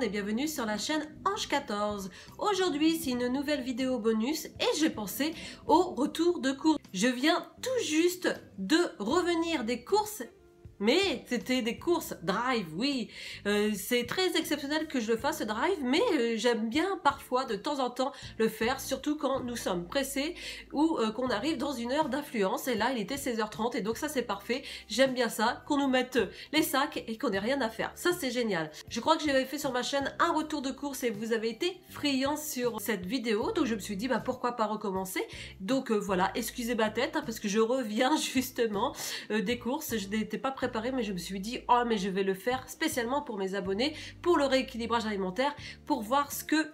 monde et bienvenue sur la chaîne Ange14. Aujourd'hui, c'est une nouvelle vidéo bonus et j'ai pensé au retour de course. Je viens tout juste de revenir des courses. Mais c'était des courses drive, oui. C'est très exceptionnel que je le fasse drive, mais j'aime bien parfois de temps en temps le faire, surtout quand nous sommes pressés ou qu'on arrive dans une heure d'influence. Et là, il était 16h30 et donc ça c'est parfait. J'aime bien ça, qu'on nous mette les sacs et qu'on n'ait rien à faire. Ça c'est génial. Je crois que j'avais fait sur ma chaîne un retour de course et vous avez été friands sur cette vidéo. Donc je me suis dit, bah pourquoi pas recommencer. Donc voilà, excusez ma tête hein, parce que je reviens justement des courses. Je n'étais pas préparée, mais je me suis dit oh mais je vais le faire spécialement pour mes abonnés, pour le rééquilibrage alimentaire, pour voir ce que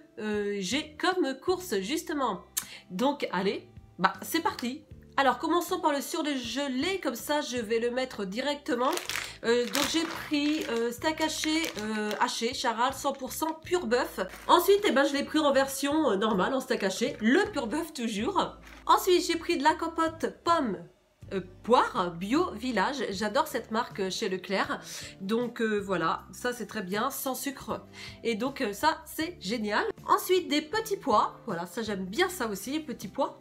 j'ai comme course justement. Donc allez, bah c'est parti. Alors commençons par le surgelé, comme ça je vais le mettre directement. Donc j'ai pris steak haché Charal 100% pur bœuf. Ensuite eh ben, je l'ai pris en version normale, en steak haché, le pur bœuf toujours. Ensuite j'ai pris de la compote pomme poire bio village, j'adore cette marque chez Leclerc, donc voilà, ça c'est très bien, sans sucre, et donc ça c'est génial. Ensuite des petits pois, voilà, ça j'aime bien ça aussi, les petits pois.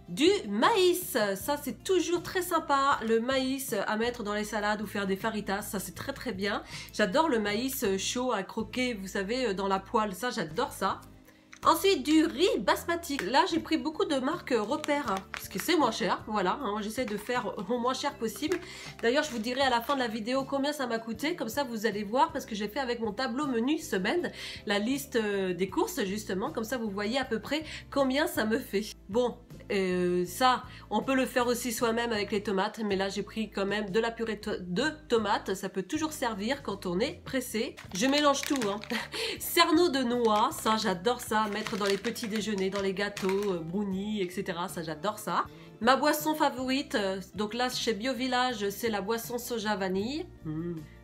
Du maïs, ça c'est toujours très sympa, le maïs à mettre dans les salades ou faire des faritas, ça c'est très très bien. J'adore le maïs chaud à croquer, vous savez, dans la poêle, ça j'adore ça. Ensuite du riz basmati, là j'ai pris beaucoup de marques repères, parce que c'est moins cher, voilà, hein, j'essaie de faire au moins cher possible. D'ailleurs je vous dirai à la fin de la vidéo combien ça m'a coûté, comme ça vous allez voir, parce que j'ai fait avec mon tableau menu semaine, la liste des courses justement, comme ça vous voyez à peu près combien ça me fait. Bon, ça on peut le faire aussi soi-même avec les tomates, mais là j'ai pris quand même de la purée de tomates, ça peut toujours servir quand on est pressé. Je mélange tout, hein. Cerneau de noix, ça j'adore ça, mettre dans les petits déjeuners, dans les gâteaux, brownies, etc. Ça j'adore ça. Ma boisson favorite, donc là chez Bio Village, c'est la boisson soja vanille.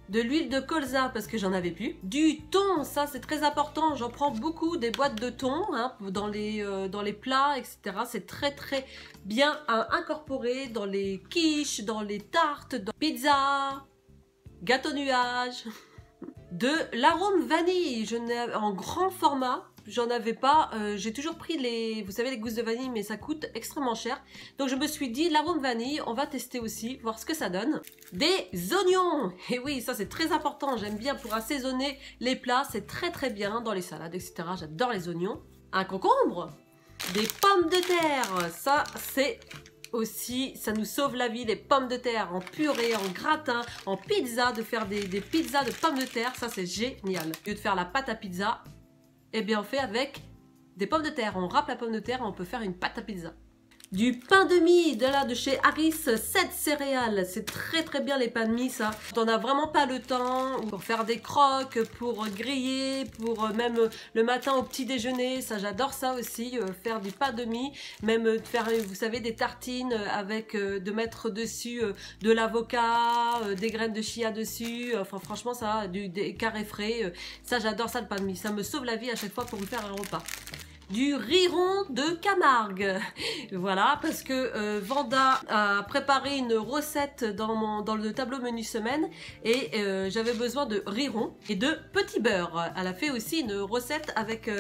De l'huile de colza parce que j'en avais plus. Du thon, ça c'est très important, j'en prends beaucoup, des boîtes de thon hein, dans les plats, etc. C'est très très bien à incorporer dans les quiches, dans les tartes, dans pizza, gâteau nuage. De l'arôme vanille, en grand format. J'en avais pas, j'ai toujours pris les, vous savez, les gousses de vanille, mais ça coûte extrêmement cher. Donc je me suis dit, l'arôme vanille, on va tester aussi, voir ce que ça donne. Des oignons, et oui, ça c'est très important, j'aime bien pour assaisonner les plats, c'est très très bien dans les salades, etc. J'adore les oignons. Un concombre, des pommes de terre, ça c'est aussi, ça nous sauve la vie, les pommes de terre en purée, en gratin, en pizza, de faire des pizzas de pommes de terre, ça c'est génial. Au lieu de faire la pâte à pizza, eh bien on fait avec des pommes de terre, on râpe la pomme de terre et on peut faire une pâte à pizza. Du pain de mie de chez Harris, 7 céréales, c'est très très bien les pains de mie ça. Quand on n'a vraiment pas le temps pour faire des croques, pour griller, pour même le matin au petit déjeuner, ça j'adore ça aussi, faire du pain de mie, même faire vous savez des tartines avec de mettre dessus de l'avocat, des graines de chia dessus, enfin franchement ça, des carrés frais, ça j'adore ça le pain de mie, ça me sauve la vie à chaque fois pour me faire un repas. Du riz rond de Camargue, voilà, parce que Vanda a préparé une recette dans le tableau menu semaine et j'avais besoin de riz rond et de petit beurre. Elle a fait aussi une recette avec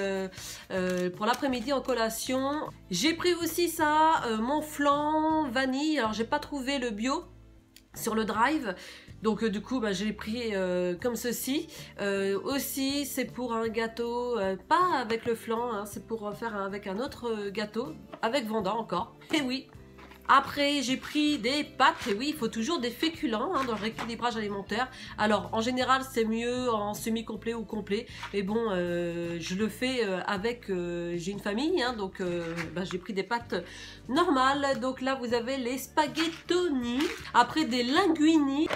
pour l'après-midi en collation. J'ai pris aussi ça, mon flan vanille, alors j'ai pas trouvé le bio sur le drive. Donc du coup, bah, je l'ai pris comme ceci. Aussi, c'est pour un gâteau, pas avec le flan, hein, c'est pour faire avec un autre gâteau, avec Vanda encore. Et oui. Après, j'ai pris des pâtes, et oui, il faut toujours des féculents hein, dans le rééquilibrage alimentaire. Alors, en général, c'est mieux en semi-complet ou complet. Mais bon, je le fais avec... j'ai une famille, hein, donc bah, j'ai pris des pâtes normales. Donc là, vous avez les spaghettoni. Après, des linguini,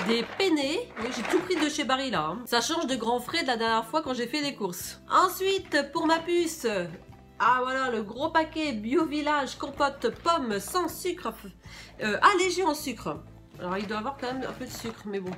des penne. Oui, j'ai tout pris de chez Barilla. Hein. Ça change de grands frais de la dernière fois quand j'ai fait des courses. Ensuite, pour ma puce... Ah voilà, le gros paquet Bio Village, compote, pommes, sans sucre, allégé en sucre. Alors il doit avoir quand même un peu de sucre, mais bon.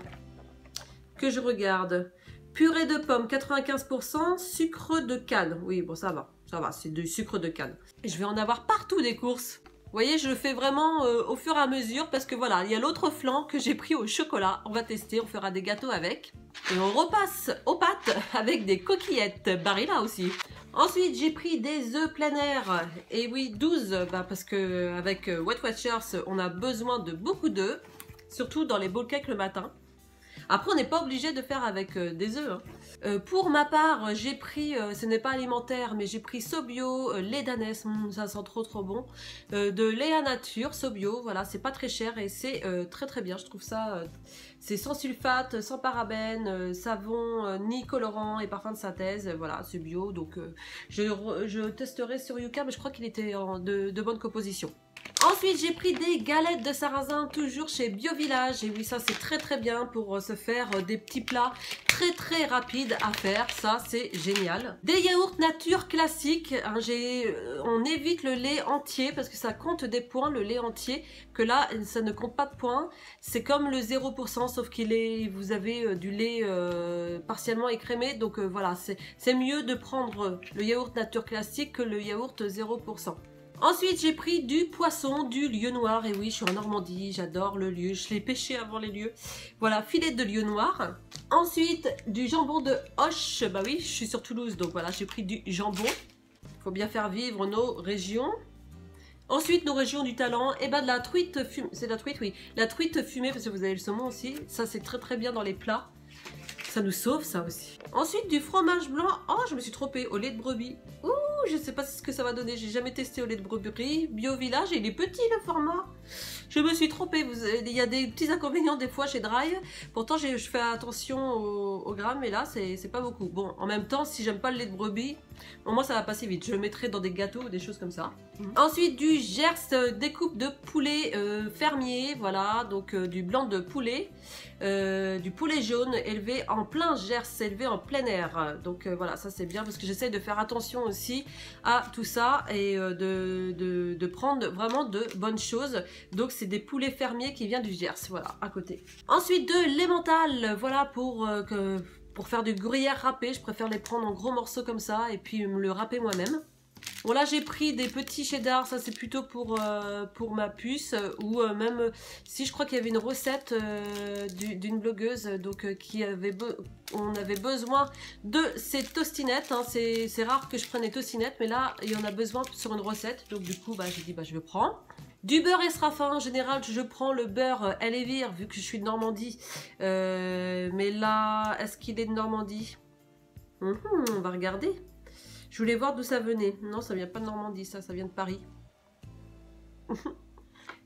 Que je regarde. Purée de pommes, 95%, sucre de canne. Oui, bon ça va, c'est du sucre de canne. Et je vais en avoir partout des courses. voyez, je le fais vraiment au fur et à mesure parce que voilà, il y a l'autre flanc que j'ai pris au chocolat. On va tester, on fera des gâteaux avec. Et on repasse aux pâtes avec des coquillettes Barilla aussi. Ensuite, j'ai pris des œufs plein air. Et oui, 12, parce que avec Weight Watchers, on a besoin de beaucoup d'œufs, surtout dans les bowl cakes le matin. Après, on n'est pas obligé de faire avec des œufs. Hein. Pour ma part, j'ai pris, ce n'est pas alimentaire, mais j'ai pris Sobio, lait d'ânesse, ça sent trop bon. De lait à nature, Sobio, voilà, c'est pas très cher et c'est très bien, je trouve ça. C'est sans sulfate, sans parabènes, savon, ni colorant et parfum de synthèse, voilà, c'est bio. Donc je testerai sur Yuka, mais je crois qu'il était de bonne composition. Ensuite, j'ai pris des galettes de sarrasin, toujours chez Bio Village. Et oui, ça c'est très bien pour se faire des petits plats très rapides à faire. Ça, c'est génial. Des yaourts nature classiques. Hein, on évite le lait entier parce que ça compte des points, le lait entier. Que là, ça ne compte pas de points. C'est comme le 0%, sauf vous avez du lait partiellement écrémé. Donc voilà, c'est mieux de prendre le yaourt nature classique que le yaourt 0%. Ensuite, j'ai pris du poisson, du lieu noir. Et oui, je suis en Normandie, j'adore le lieu. Je l'ai pêché avant les lieux. Voilà, filet de lieu noir. Ensuite, du jambon de Auch. Bah oui, je suis sur Toulouse, donc voilà, j'ai pris du jambon. Il faut bien faire vivre nos régions. Ensuite, nos régions du talent, et de la truite fumée. C'est de la truite, oui. La truite fumée, parce que vous avez le saumon aussi. Ça, c'est très bien dans les plats. Ça nous sauve, ça aussi. Ensuite, du fromage blanc. Oh, je me suis trompée. Au lait de brebis. Ouh, je sais pas ce que ça va donner. J'ai jamais testé au lait de brebis. Bio Village, et il est petit le format. Je me suis trompée. Il y a des petits inconvénients des fois chez Dry. Pourtant, je fais attention au gramme, mais là, c'est pas beaucoup. Bon, en même temps, si j'aime pas le lait de brebis, au moins ça va passer vite. Je le mettrai dans des gâteaux ou des choses comme ça. Ensuite, du Gers découpe de poulet fermier. Voilà, donc du blanc de poulet. Du poulet jaune élevé en plein Gers, élevé en plein air. Donc voilà, ça c'est bien parce que j'essaie de faire attention aussi à tout ça et de prendre vraiment de bonnes choses. Donc c'est des poulets fermiers qui viennent du Gers, voilà, à côté. Ensuite de l'emmental, voilà pour faire du gruyère râpé. Je préfère les prendre en gros morceaux comme ça et puis me le râper moi-même. Bon là j'ai pris des petits cheddar, ça c'est plutôt pour ma puce ou même si je crois qu'il y avait une recette d'une blogueuse donc on avait besoin de ces tostinettes, hein. C'est rare que je prenne des tostinettes mais là il y en a besoin sur une recette donc du coup j'ai dit je prends. Du beurre extra fin, en général je prends le beurre Elevir vu que je suis de Normandie mais là est-ce qu'il est de Normandie? On va regarder. Je voulais voir d'où ça venait. Non, ça vient pas de Normandie, ça vient de Paris.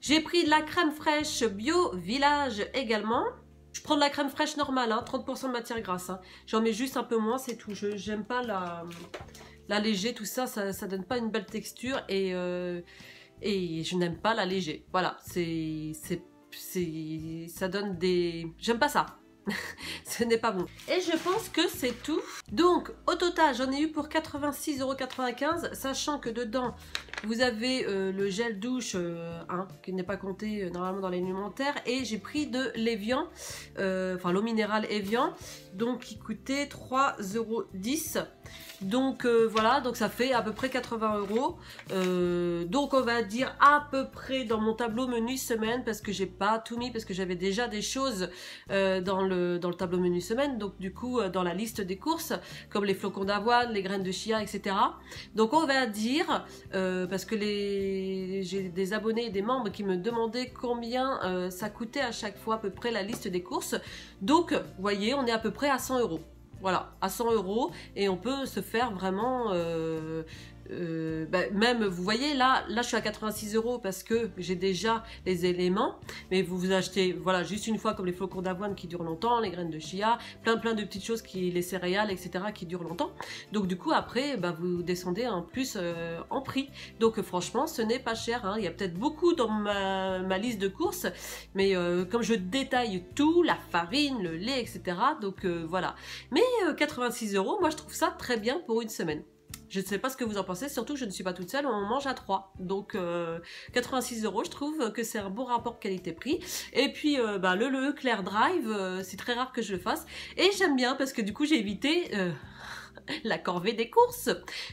J'ai pris de la crème fraîche Bio Village également. Je prends de la crème fraîche normale, hein, 30% de matière grasse. Hein. J'en mets juste un peu moins, c'est tout. J'aime pas la léger, tout ça, ça donne pas une belle texture et je n'aime pas la léger. Voilà, ça donne des... J'aime pas ça. Ce n'est pas bon. Et je pense que c'est tout. Donc au total j'en ai eu pour 86,95 €, sachant que dedans vous avez le gel douche qui n'est pas compté normalement dans l'alimentaire, et j'ai pris de l'Evian, enfin l'eau minérale Evian, donc qui coûtait 3,10 €. Donc voilà, donc ça fait à peu près 80 €. Donc on va dire à peu près dans mon tableau menu semaine, parce que j'ai pas tout mis, parce que j'avais déjà des choses dans le tableau menu semaine, donc du coup dans la liste des courses, comme les flocons d'avoine, les graines de chia, etc. Donc on va dire, parce que j'ai des abonnés et des membres qui me demandaient combien ça coûtait à chaque fois à peu près la liste des courses. Donc vous voyez, on est à peu près à 100 €. Voilà, à 100 € et on peut se faire vraiment même, vous voyez, là je suis à 86 € parce que j'ai déjà les éléments, mais vous achetez, voilà, juste une fois, comme les flocons d'avoine qui durent longtemps, les graines de chia, plein de petites choses, les céréales, etc. qui durent longtemps. Donc du coup, après, vous descendez en plus en prix. Donc franchement, ce n'est pas cher, hein. Il y a peut-être beaucoup dans ma liste de courses, mais comme je détaille tout, la farine, le lait, etc. Donc voilà. Mais 86 €, moi je trouve ça très bien pour une semaine. Je ne sais pas ce que vous en pensez, surtout que je ne suis pas toute seule, on mange à 3. Donc 86 €, je trouve que c'est un bon rapport qualité-prix. Et puis le Leclerc Drive, c'est très rare que je le fasse. Et j'aime bien parce que du coup j'ai évité la corvée des courses.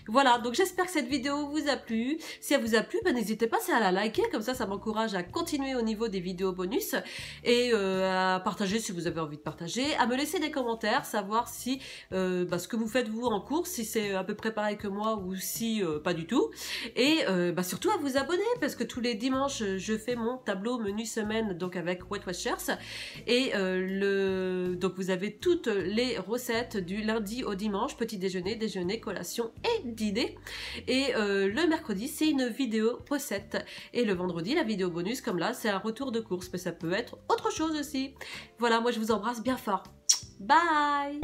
Voilà, donc j'espère que cette vidéo vous a plu. Si elle vous a plu, n'hésitez pas à la liker, comme ça m'encourage à continuer au niveau des vidéos bonus et à partager si vous avez envie de partager, à me laisser des commentaires, savoir si ce que vous faites vous en course, si c'est à peu près pareil que moi ou si pas du tout. Et surtout à vous abonner parce que tous les dimanches je fais mon tableau menu semaine donc avec Weight Watchers et donc vous avez toutes les recettes du lundi au dimanche, petit déjeuner, déjeuner, collation et dîner. Et le mercredi c'est une vidéo recette et le vendredi la vidéo bonus comme là c'est un retour de course, mais ça peut être autre chose aussi. Voilà, moi je vous embrasse bien fort. Bye.